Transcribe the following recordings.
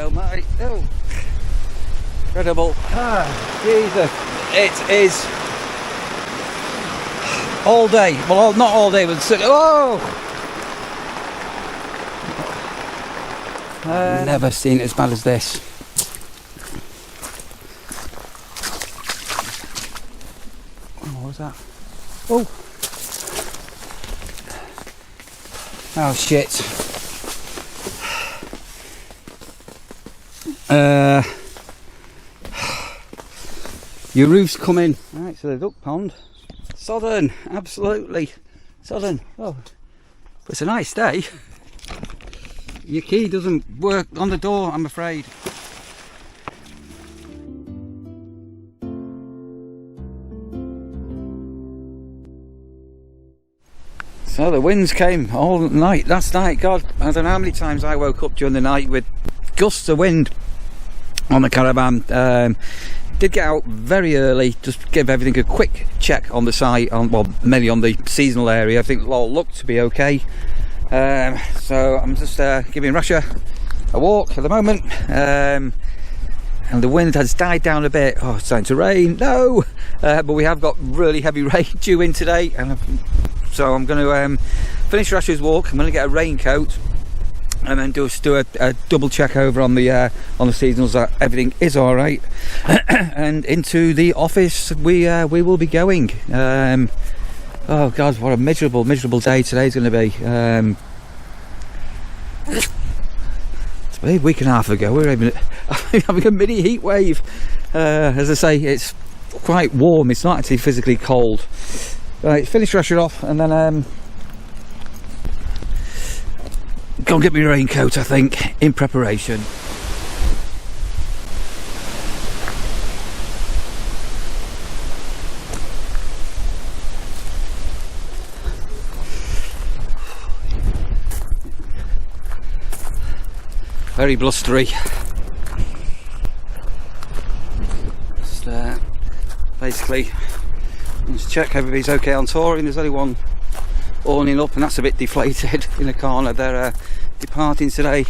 Oh mate, oh, incredible. Ah, Jesus, it is all day. Well, not all day, but oh! Never seen it as bad as this. Oh, what was that? Oh! Oh shit. Your roof's coming. Right, so the duck pond. Sodden, absolutely. Sodden. Oh, but it's a nice day. Your key doesn't work on the door, I'm afraid. So the winds came all night last night. God, I don't know how many times I woke up during the night with gusts of wind on the caravan. Did get out very early, just give everything a quick check on the site, well, mainly on the seasonal area. I think it all looked to be okay. So I'm just giving Russia a walk at the moment, and the wind has died down a bit. Oh, it's starting to rain. No, but we have got really heavy rain due in today, and so I'm going to finish Russia's walk. I'm going to get a raincoat and then just do a double check over on the seasonals that everything is all right, and into the office we will be going. Oh God, what a miserable day today's going to be. It's a week and a half ago we were having a mini heat wave. As I say, it's quite warm. It's not actually physically cold. Right, finish Russia off and then go and get me a raincoat, I think, in preparation. Very blustery. Just basically just check everybody's okay on touring. There's only one awning up and that's a bit deflated in a corner. They're departing today.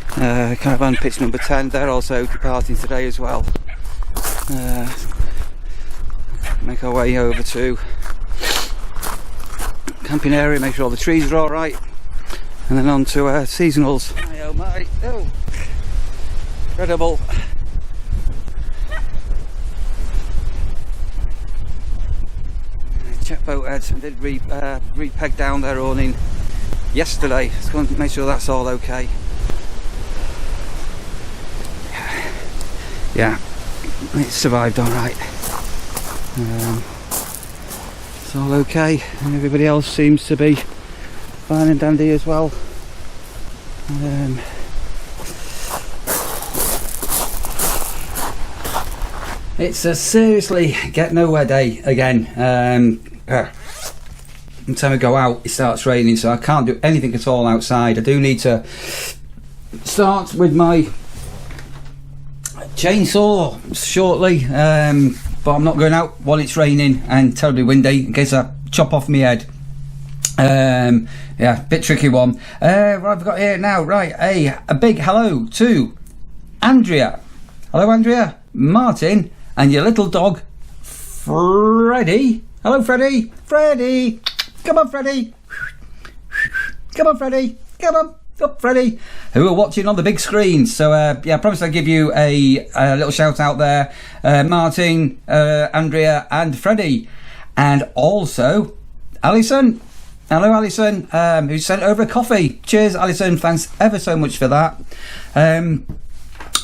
Caravan pitch number 10, they're also departing today as well. Make our way over to camping area, make sure all the trees are alright, and then on to seasonals. Oh mate, oh, incredible. Check boat heads and did re-peg down their awning yesterday. Just going to make sure that's all okay. Yeah, it survived all right. It's all okay, and everybody else seems to be fine and dandy as well. It's a seriously get nowhere day again. Every time I go out it starts raining, so I can't do anything at all outside. I do need to start with my chainsaw shortly, but I'm not going out while it's raining and terribly windy in case I chop off my head. Yeah, bit tricky one. What have I got here now? Right, a big hello to Andrea. Hello Andrea, Martin, and your little dog Freddie. Hello Freddie. Freddie, come on Freddie. Come on Freddie, come on up Freddie, who are watching on the big screen. So yeah, I promise I'll give you a little shout out there. Martin, Andrea and Freddie, and also Alison. Hello Alison, who sent over a coffee. Cheers Alison, thanks ever so much for that.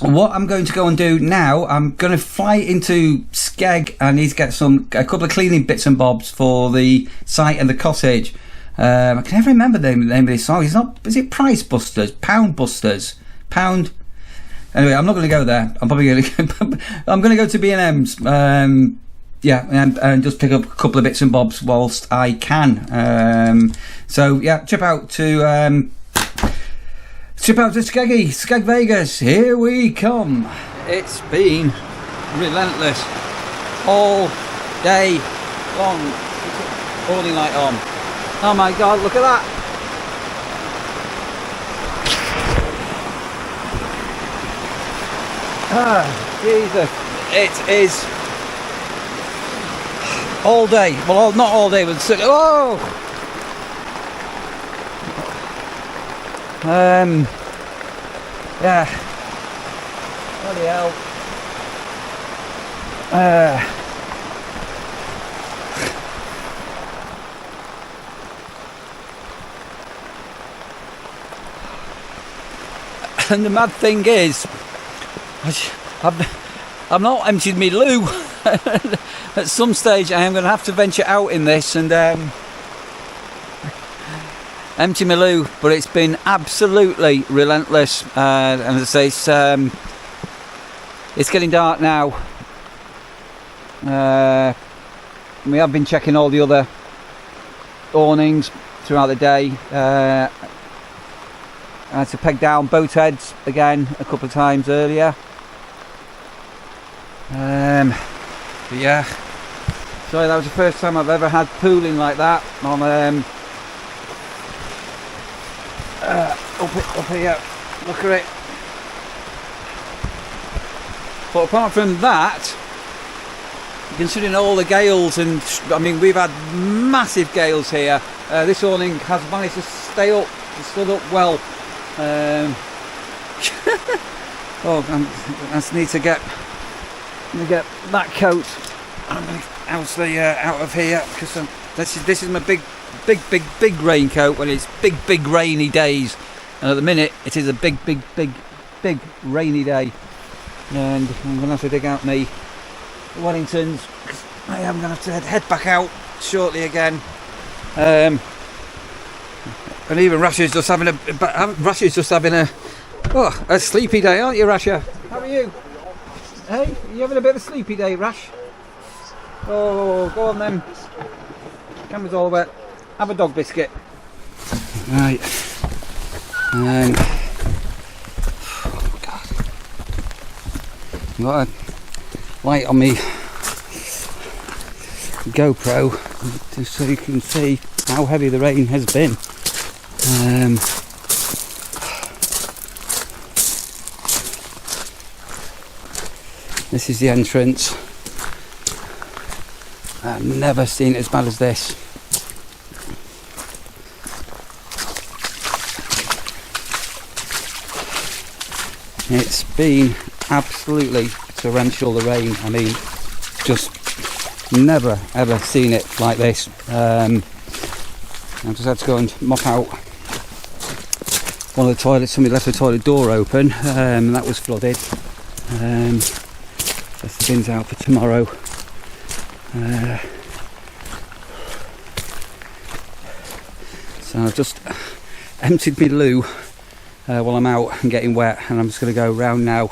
What I'm going to go and do now, I'm going to fly into Skeg. I need to get a couple of cleaning bits and bobs for the site and the cottage. I can never remember the name of this song. Is it Price Busters? Pound Busters? Pound? Anyway, I'm not going to go there. I'm probably going to I'm going to go to B&M's. Yeah, and just pick up a couple of bits and bobs whilst I can. So yeah, trip out to Skeg Vegas. Here we come. It's been relentless all day long. Awning light on. Oh my God! Look at that. Jesus, it is all day. Well, not all day, but oh. Yeah. Bloody hell. And the mad thing is, I've not emptied me loo. At some stage I am going to have to venture out in this and empty my loo, but it's been absolutely relentless. And as I say, it's getting dark now. We have been checking all the other awnings throughout the day. I had to peg down boat heads again a couple of times earlier. But yeah, so that was the first time I've ever had pooling like that on up here. Look at it. But apart from that, considering all the gales, and I mean we've had massive gales here, this awning has managed to stay up, stood up well. Oh, I just need to get that coat out of here, because this is my big raincoat when it's big rainy days, and at the minute it is a big rainy day, and I'm gonna have to dig out my Wellingtons because I am gonna have to head back out shortly again. And even Rasha's just having a sleepy day, aren't you, Rasha? How are you? Hey, are you having a bit of a sleepy day, Rash? Oh, go on then. Camera's all wet. Have a dog biscuit. Right. Oh God. Got a light on me GoPro just so you can see how heavy the rain has been. This is the entrance. I've never seen it as bad as this. It's been absolutely torrential, the rain. I mean, just never ever seen it like this. I just had to go and mop out one of the toilets. Somebody left the toilet door open, and that was flooded. That's the bins out for tomorrow. So I've just emptied my loo while I'm out and getting wet, and I'm just going to go round now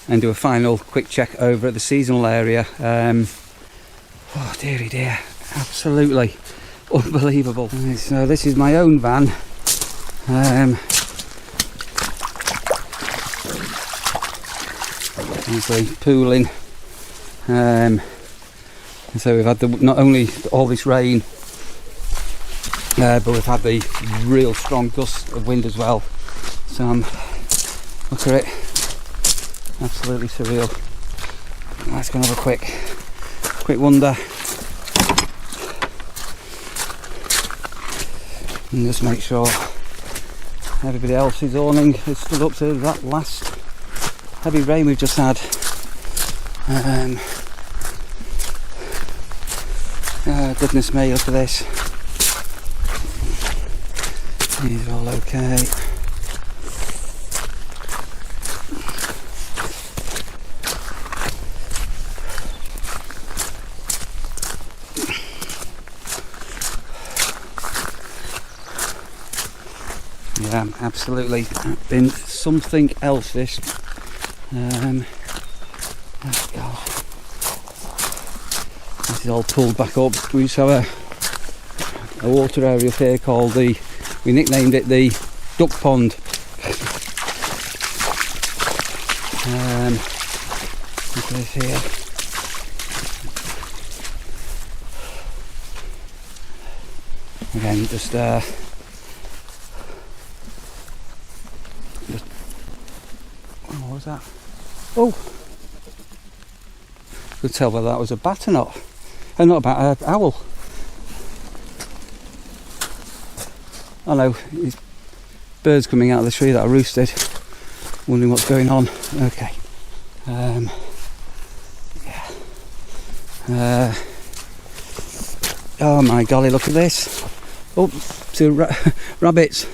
and do a final quick check over at the seasonal area. Oh dearie dear, absolutely unbelievable. So this is my own van. Obviously pooling. And so we've had not only all this rain, but we've had the real strong gusts of wind as well. So look at it, absolutely surreal. Let's go and have a quick wander and just make sure everybody else's awning has stood up to that last heavy rain we've just had. Goodness me, look at this. These are all okay. Yeah, absolutely been something else this. Oh God. This is all pulled back up. We used to have a water area up here called we nicknamed it the duck pond. Look at this here. Again, just what was that? Oh, Could tell whether that was a bat or not. Not a bat, an owl. Oh no, there's birds coming out of the tree that are roosted. Wondering what's going on. Okay. Yeah. Oh my golly, look at this. Oh, two rabbits.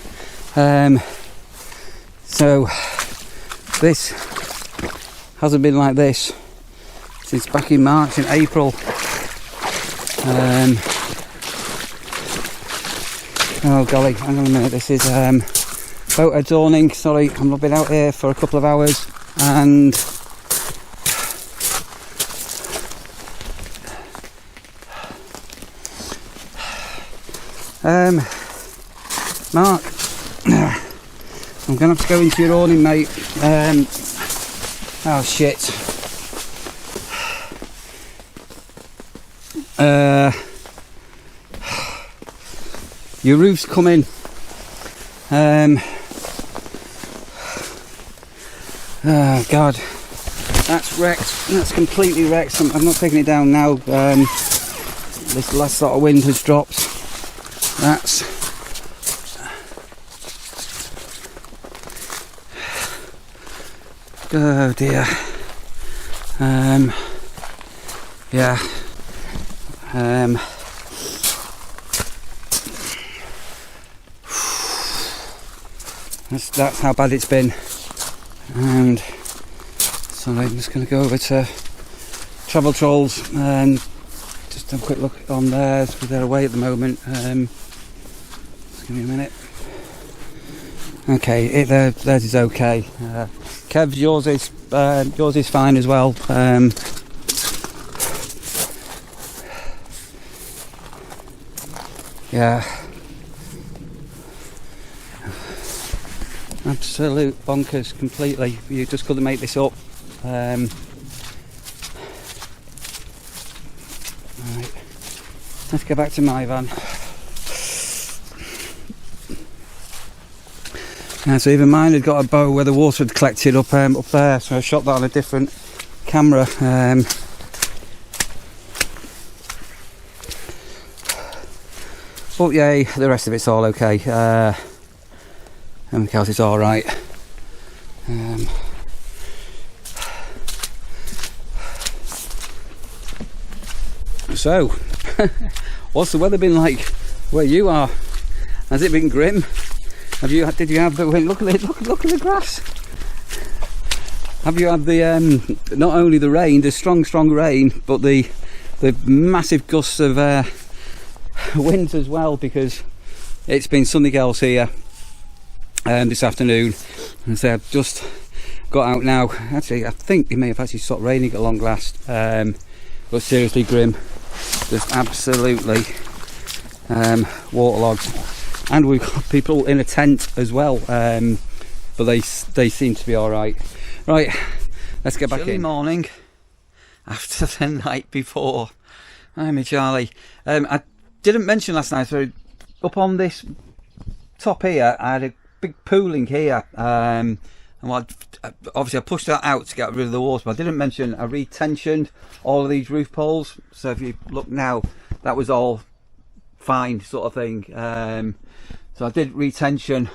So this hasn't been like this since back in March and April. Oh golly, hang on a minute, this is boathead's awning. Sorry, I've been out here for a couple of hours and Mark, I'm gonna have to go into your awning, mate. Oh shit. Your roof's coming. Oh god, that's wrecked. That's completely wrecked. I'm not taking it down now. This last sort of wind has dropped. That's oh dear. Yeah. That's how bad it's been. And so I'm just going to go over to Travel Trolls and just have a quick look on there. They're away at the moment. Just give me a minute. Okay, theirs is okay. Kev, yours is fine as well. Yeah. Absolute bonkers completely. You just couldn't make this up. Right. Let's go back to my van. Yeah, so even mine had got a bow where the water had collected up there, so I shot that on a different camera. But yeah, the rest of it's all okay. Everything else is alright. So, what's the weather been like where you are? Has it been grim? Did you have the look at the grass? Have you had the not only the rain, the strong rain, but the massive gusts of wind as well, because it's been sunny girls here this afternoon, and so I've just got out now. Actually, I think it may have actually stopped raining at long last, but seriously grim, just absolutely waterlogged. And we've got people in a tent as well, but they seem to be all right. Right, let's get back in. Morning after the night before. Hi, me Charlie. I didn't mention last night, so up on this top here, I had a big pooling here, and obviously I pushed that out to get rid of the water, but I didn't mention I retensioned all of these roof poles. So if you look now, that was all fine, sort of thing. So I did retension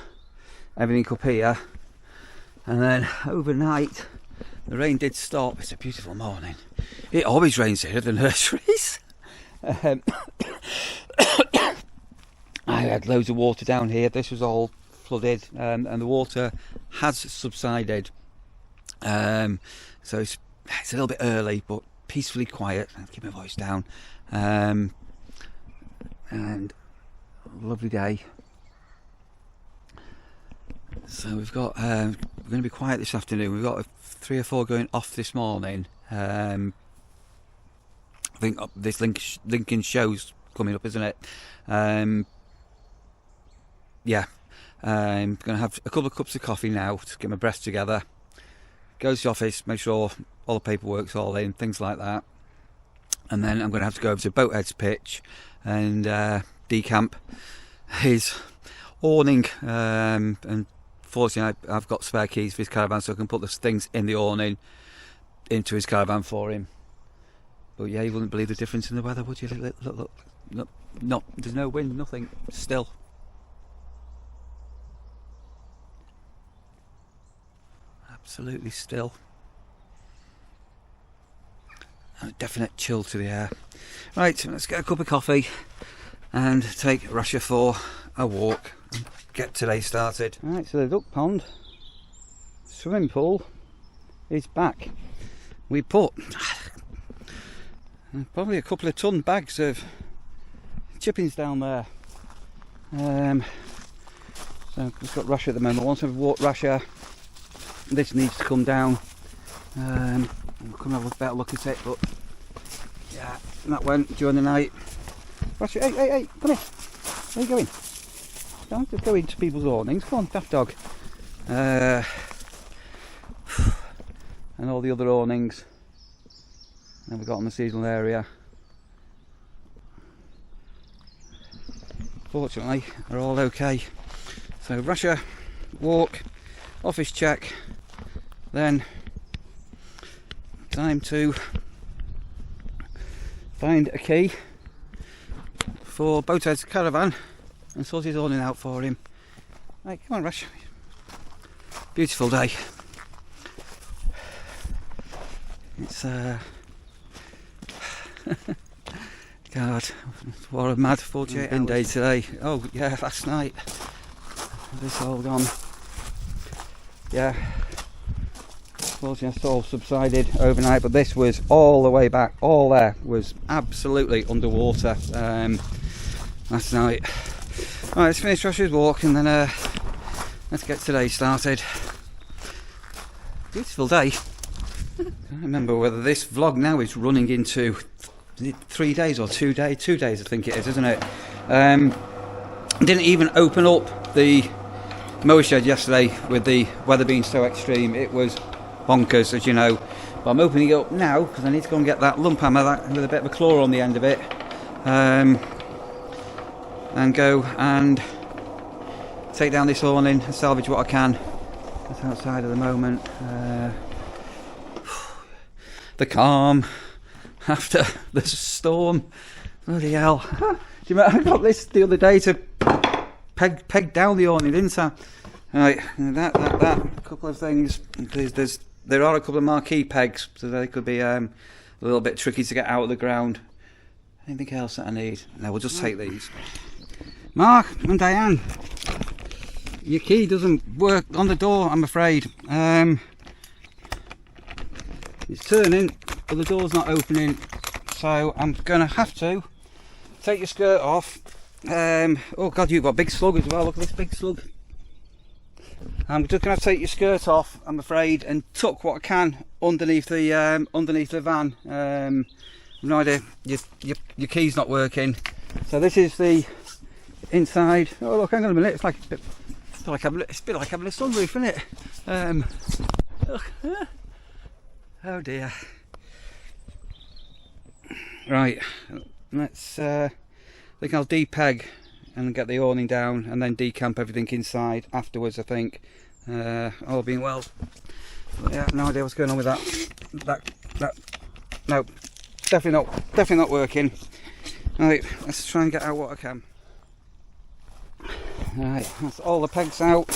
everything up here, and then overnight the rain did stop. It's a beautiful morning. It always rains here at the nurseries. I had loads of water down here. This was all flooded, and the water has subsided. So it's a little bit early, but peacefully quiet. I'll keep my voice down. And lovely day. So we've got we're going to be quiet this afternoon. We've got 3 or 4 going off this morning. I think this Lincoln show's coming up, isn't it? Yeah, I'm going to have a couple of cups of coffee now to get my breath together. Go to the office, make sure all the paperwork's all in, things like that. And then I'm going to have to go over to Boathead's pitch and decamp his awning. And fortunately, I've got spare keys for his caravan, so I can put the things in the awning into his caravan for him. But yeah, you wouldn't believe the difference in the weather, would you? Look, no, there's no wind, nothing, still. Absolutely still. A definite chill to the air. Right, let's get a cup of coffee and take Russia for a walk and get today started. Right, so the duck pond swimming pool is back. We put probably a couple of ton bags of chippings down there. So we've got Russia at the moment. Once we've walked Russia, this needs to come down. We'll come and have a better look at it, but yeah, that went during the night. Russia, hey, come here. Where are you going? Don't just go into people's awnings. Come on, daft dog. And all the other awnings that we've got in the seasonal area, fortunately, are all okay. So Russia, walk, office check, then time to find a key for Boathead's caravan and sort his awning out for him. Right, come on Rush. Beautiful day. It's God, what a mad 48 hours day today. Oh yeah, last night. This all gone. Yeah. Fortunately, it's all subsided overnight, but this was all the way back. All there was absolutely underwater last night. Right, let's finish Rush's walk and then let's get today started. Beautiful day. I can't remember whether this vlog now is running into 3 days or 2 days. 2 days, I think it is, isn't it? Didn't even open up the mower shed yesterday with the weather being so extreme. It was bonkers, as you know. But I'm opening it up now because I need to go and get that lump hammer with a bit of a claw on the end of it, and go and take down this awning and salvage what I can. That's outside at the moment. The calm after the storm. Bloody hell. Do you remember I got this the other day to peg down the awning, didn't I? Right, that a couple of things. There are a couple of marquee pegs, so they could be a little bit tricky to get out of the ground. Anything else that I need? No, we'll just take these. Mark and Diane, your key doesn't work on the door, I'm afraid. It's turning, but the door's not opening, so I'm going to have to take your skirt off. Oh God, you've got a big slug as well. Look at this big slug. I'm just going to take your skirt off, I'm afraid, and tuck what I can underneath the van. I've no idea. Your key's not working. So this is the inside. Oh look, hang on a minute. It's a bit like having a sunroof, isn't it? Look. Oh dear. Right. Let's. I think I'll depeg and get the awning down, and then decamp everything inside afterwards. I think. All being well. But yeah, no idea what's going on with that. No, definitely not working. Right, let's try and get out what I can. Right, that's all the pegs out.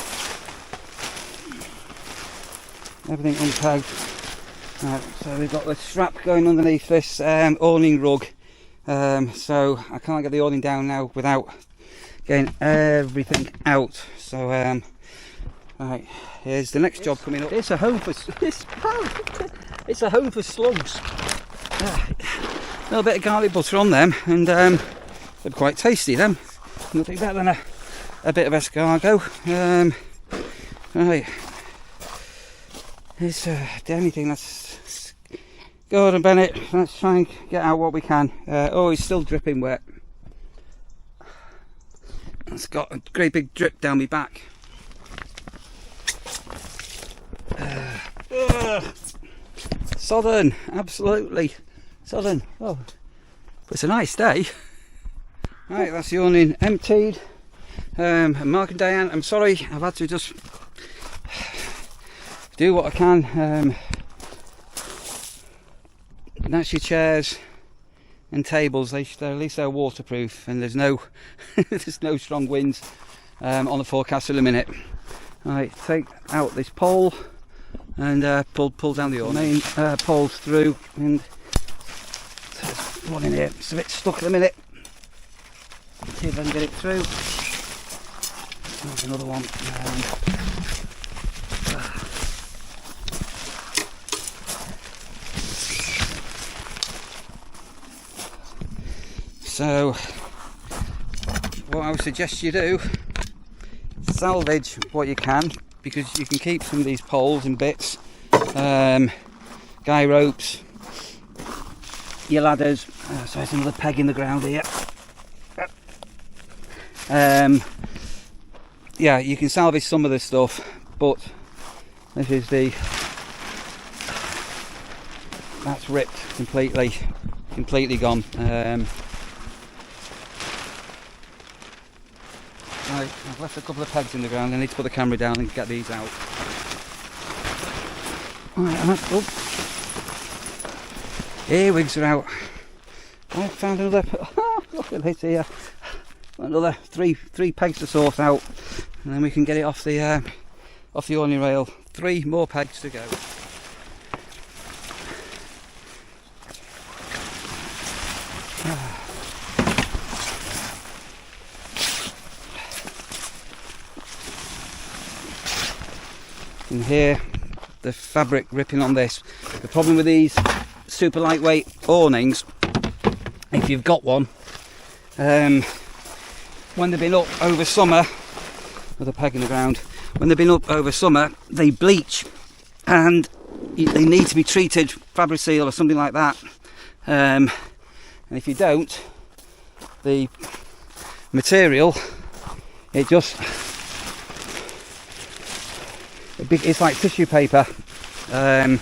Everything unpegged. Right, so we've got the strap going underneath this awning rug. So I can't get the awning down now without getting everything out. So right, here's the next job coming up. It's a home for it's a home for slugs. A little bit of garlic butter on them, and they're quite tasty. Them, nothing better than a bit of escargot. Right, it's anything that's Gordon Bennett. Let's try and get out what we can. Oh, it's still dripping wet. It's got a great big drip down my back. Sodden, absolutely sodden. Oh, it's a nice day. Right, that's the awning emptied. Mark and Diane, I'm sorry, I've had to just do what I can. That's your chairs. and tables, at least they're waterproof, and there's no there's no strong winds on the forecast at the minute. Right, take out this pole and pull down the main poles through, and there's one in here. It's a bit stuck at the minute. See if I can get it through. There's another one. So what I would suggest you do, salvage what you can, because you can keep some of these poles and bits, guy ropes, your ladders. So there's another peg in the ground here. Yeah, you can salvage some of this stuff, but this is that's ripped completely gone. Right, I've left a couple of pegs in the ground. I need to put the camera down and get these out. Right, oh. Earwigs are out. I found another. Look at this here. Another three pegs to sort out, and then we can get it off the awning rail. 3 more pegs to go. And here, the fabric ripping on this. The problem with these super lightweight awnings, if you've got one, when they've been up over summer, with a peg in the ground, when they've been up over summer, they bleach, and they need to be treated, fabric seal or something like that. And if you don't, the material, it's like tissue paper. I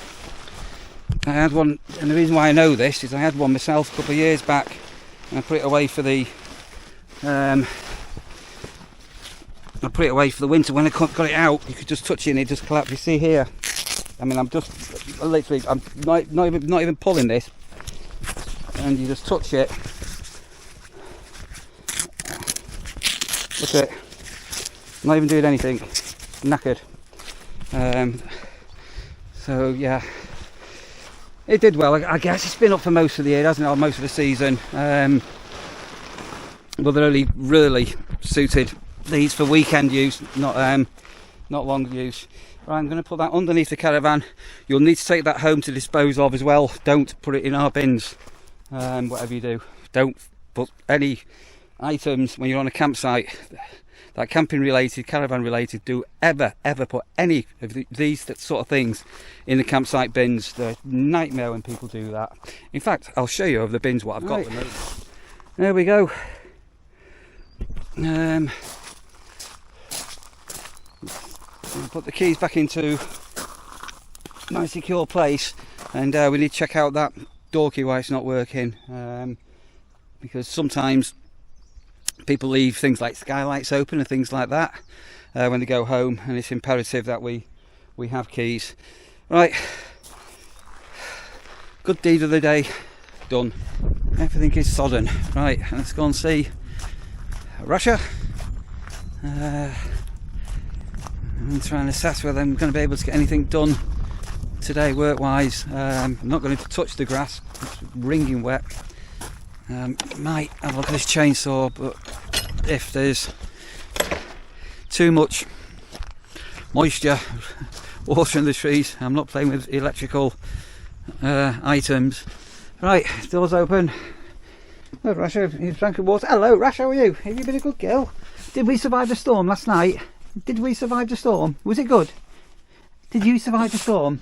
had one, and the reason why I know this is I had one myself a couple of years back, and I put it away for the winter. When I got it out, you could just touch it and it just collapsed. You see here, I mean, I'm not even pulling this, and you just touch it. Look at it, not even doing anything, knackered. So yeah, it did well. I guess it's been up for most of the year, hasn't it, or most of the season. But they're only really suited these for weekend use, not long use. Right, I'm going to put that underneath the caravan. You'll need to take that home to dispose of as well. Don't put it in our bins. Whatever you do, don't put any items when you're on a campsite that camping related, caravan related, do ever put any of these sort of things in the campsite bins. They're a nightmare when people do that. In fact, I'll show you over the bins what I've got. There we go. I'll put the keys back into my secure place, and we need to check out that door key why it's not working, because sometimes people leave things like skylights open and things like that when they go home, and it's imperative that we have keys. Right, good deed of the day done. Everything is sodden. Right, let's go and see Russia and try and assess whether I'm going to be able to get anything done today work wise. I'm not going to touch the grass, it's wringing wet. Might have a look at this chainsaw, but if there's too much moisture, water in the trees, I'm not playing with electrical items. Right, doors open. Oh, Rasha, you've drank water. Hello, Rasha, how are you? Have you been a good girl? Did we survive the storm last night? Did we survive the storm? Was it good? Did you survive the storm?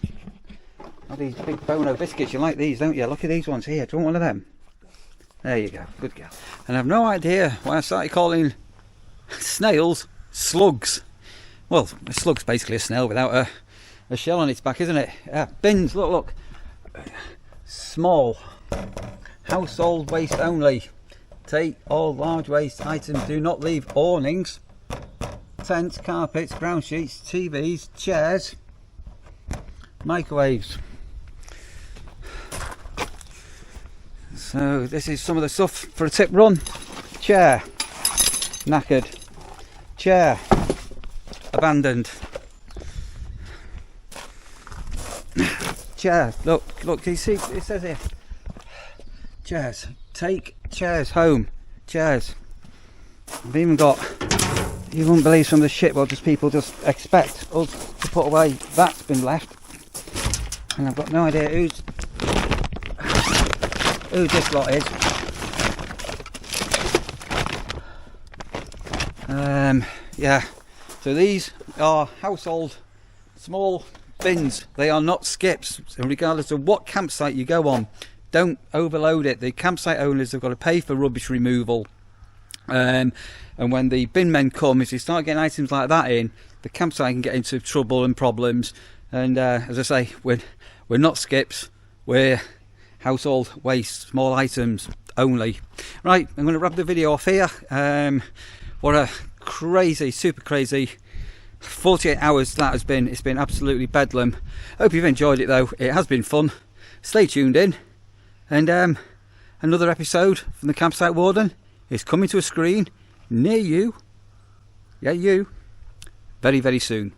Oh, these big Bono biscuits, you like these, don't you? Look at these ones here. Do you want one of them? There you go, good girl. And I've no idea why I started calling snails slugs. Well, a slug's basically a snail without a shell on its back, isn't it? Bins, look. Small. Household waste only. Take all large waste items. Do not leave awnings, tents, carpets, ground sheets, TVs, chairs, microwaves. So this is some of the stuff for a tip run. Chair, knackered. Chair, abandoned. Chair, look, can you see, it says here, chairs, take chairs home, chairs. I've even got, you wouldn't believe some of the shit what just people just expect us to put away. That's been left, and I've got no idea who this lot is. Yeah, so these are household small bins. They are not skips. So regardless of what campsite you go on, don't overload it. The campsite owners have got to pay for rubbish removal, and when the bin men come, if you start getting items like that in, the campsite can get into trouble and problems. And as I say, we're not skips, we're household waste, small items only. Right, I'm going to wrap the video off here. What a crazy, super crazy 48 hours that has been. It's been absolutely bedlam. Hope you've enjoyed it though. It has been fun. Stay tuned in, and another episode from the Campsite Warden is coming to a screen near you. Yeah, you. Very, very soon.